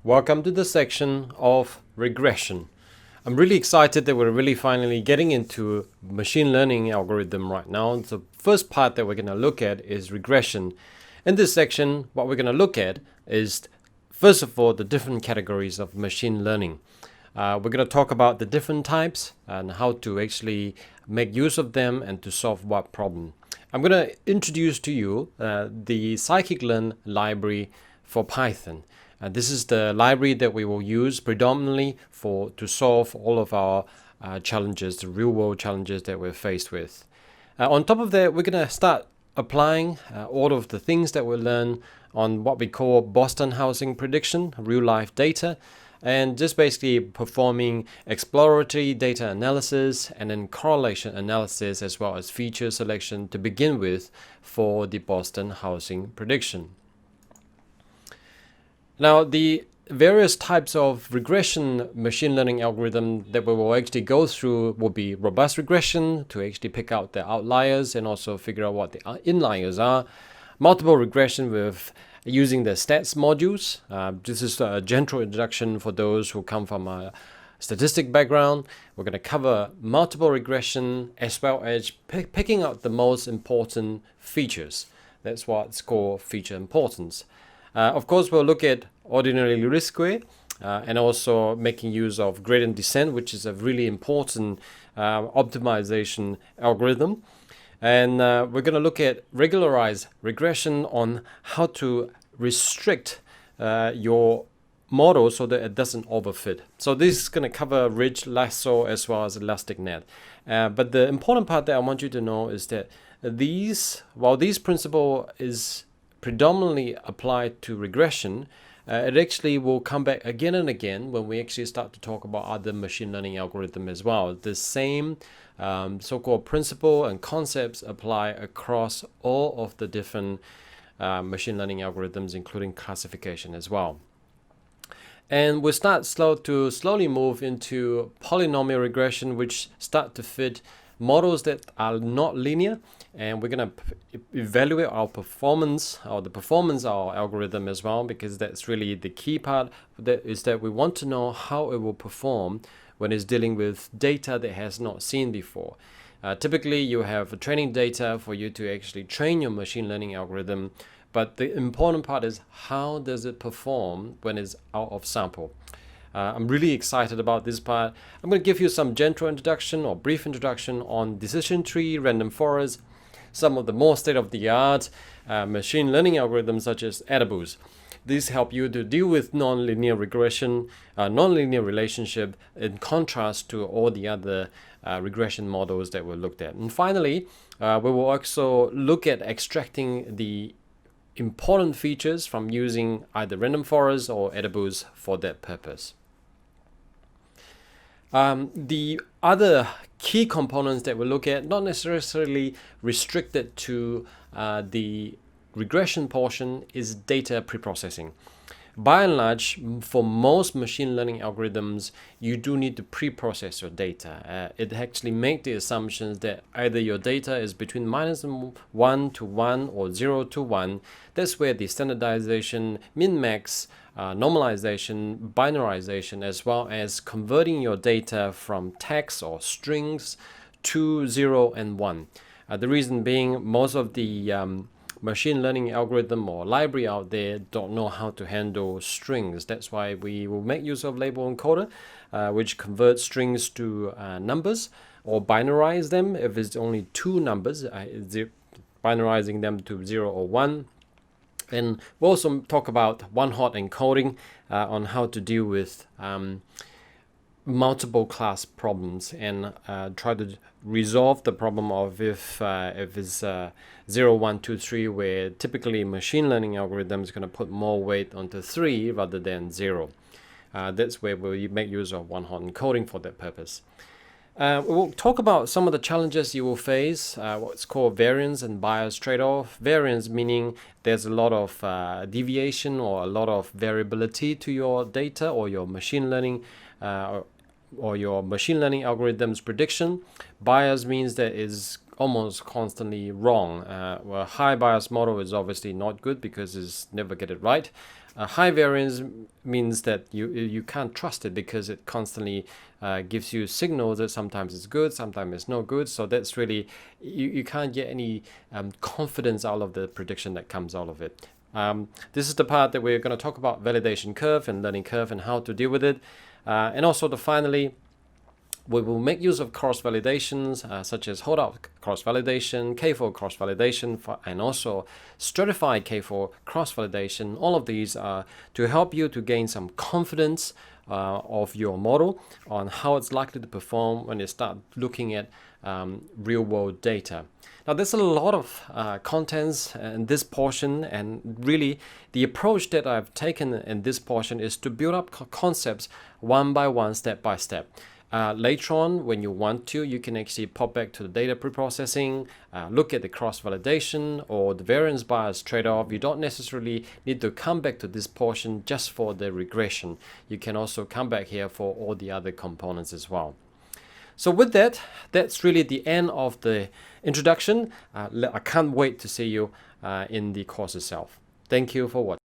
Welcome to the section of regression. I'm really excited that we're really finally getting into machine learning algorithm right now. The first part that we're going to look at is regression. In this section, what we're going to look at is, first of all, the different categories of machine learning. We're going to talk about the different types and how to actually make use of them and to solve what problem. I'm going to introduce to you the scikit-learn library for Python. This is the library that we will use predominantly to solve all of our challenges, the real-world challenges that we're faced with. On top of that, we're going to start applying all of the things that we learn on what we call Boston housing prediction, real-life data, and just basically performing exploratory data analysis and then correlation analysis as well as feature selection to begin with for the Boston housing prediction. Now, the various types of regression machine learning algorithm that we will actually go through will be robust regression to actually pick out the outliers and also figure out what the inliers are. Multiple regression with using the stats modules. This is a gentle introduction for those who come from a statistic background. We're going to cover multiple regression as well as picking out the most important features. That's what's called feature importance. Of course, we'll look at ordinary least square and also making use of gradient descent, which is a really important optimization algorithm. And we're going to look at regularized regression on how to restrict your model so that it doesn't overfit. So this is going to cover ridge, lasso, as well as elastic net. But the important part that I want you to know is that while these principle is predominantly applied to regression, it actually will come back again and again when we actually start to talk about other machine learning algorithm as well. The same so-called principle and concepts apply across all of the different machine learning algorithms, including classification as well. And we start to slowly move into polynomial regression, which start to fit models that are not linear, and we're going to evaluate our performance or the performance of our algorithm as well, because that's really the key part. That is that we want to know how it will perform when it's dealing with data that has not seen before. Typically, you have training data for you to actually train your machine learning algorithm, but the important part is how does it perform when it's out of sample. I'm really excited about this part. I'm going to give you some gentle introduction or brief introduction on decision tree, random forest, some of the more state-of-the-art machine learning algorithms such as AdaBoost. These help you to deal with nonlinear regression, nonlinear relationship, in contrast to all the other regression models that we looked at. And finally, we will also look at extracting the important features from using either random forest or AdaBoost for that purpose. The other key components that we look at, not necessarily restricted to the regression portion, is data preprocessing. By and large, for most machine learning algorithms, you do need to pre-process your data. It actually makes the assumptions that either your data is between -1 to 1 or 0 to 1. That's where the standardization, min-max, normalization, binarization, as well as converting your data from text or strings to 0 and 1. The reason being, most of the machine learning algorithm or library out there don't know how to handle strings. That's why we will make use of label encoder, which converts strings to numbers, or binarize them if it's only two numbers, binarizing them to 0 or 1. And we'll also talk about one-hot encoding on how to deal with multiple class problems and try to resolve the problem of if it's 0, 1, 2, 3, where typically machine learning algorithm is going to put more weight onto 3 rather than 0. That's where we make use of one-hot encoding for that purpose. We'll talk about some of the challenges you will face, what's called variance and bias trade-off. Variance meaning there's a lot of deviation or a lot of variability to your data or your machine learning or your machine learning algorithm's prediction. Bias means that is almost constantly wrong. Well, a high bias model is obviously not good because it's never get it right. High variance means that you can't trust it because it constantly gives you signals that sometimes it's good, sometimes it's no good. So that's really, you can't get any confidence out of the prediction that comes out of it. This is the part that we're going to talk about validation curve and learning curve and how to deal with it. And also finally, we will make use of cross-validations such as holdout cross-validation, K4 cross-validation, and also stratified K4 cross-validation. All of these are to help you to gain some confidence of your model on how it's likely to perform when you start looking at real-world data. Now, there's a lot of contents in this portion, and really the approach that I've taken in this portion is to build up concepts one by one, step by step. Later on, when you want to, you can actually pop back to the data preprocessing, look at the cross-validation or the variance bias trade-off. You don't necessarily need to come back to this portion just for the regression. You can also come back here for all the other components as well. So with that, that's really the end of the introduction. I can't wait to see you in the course itself. Thank you for watching.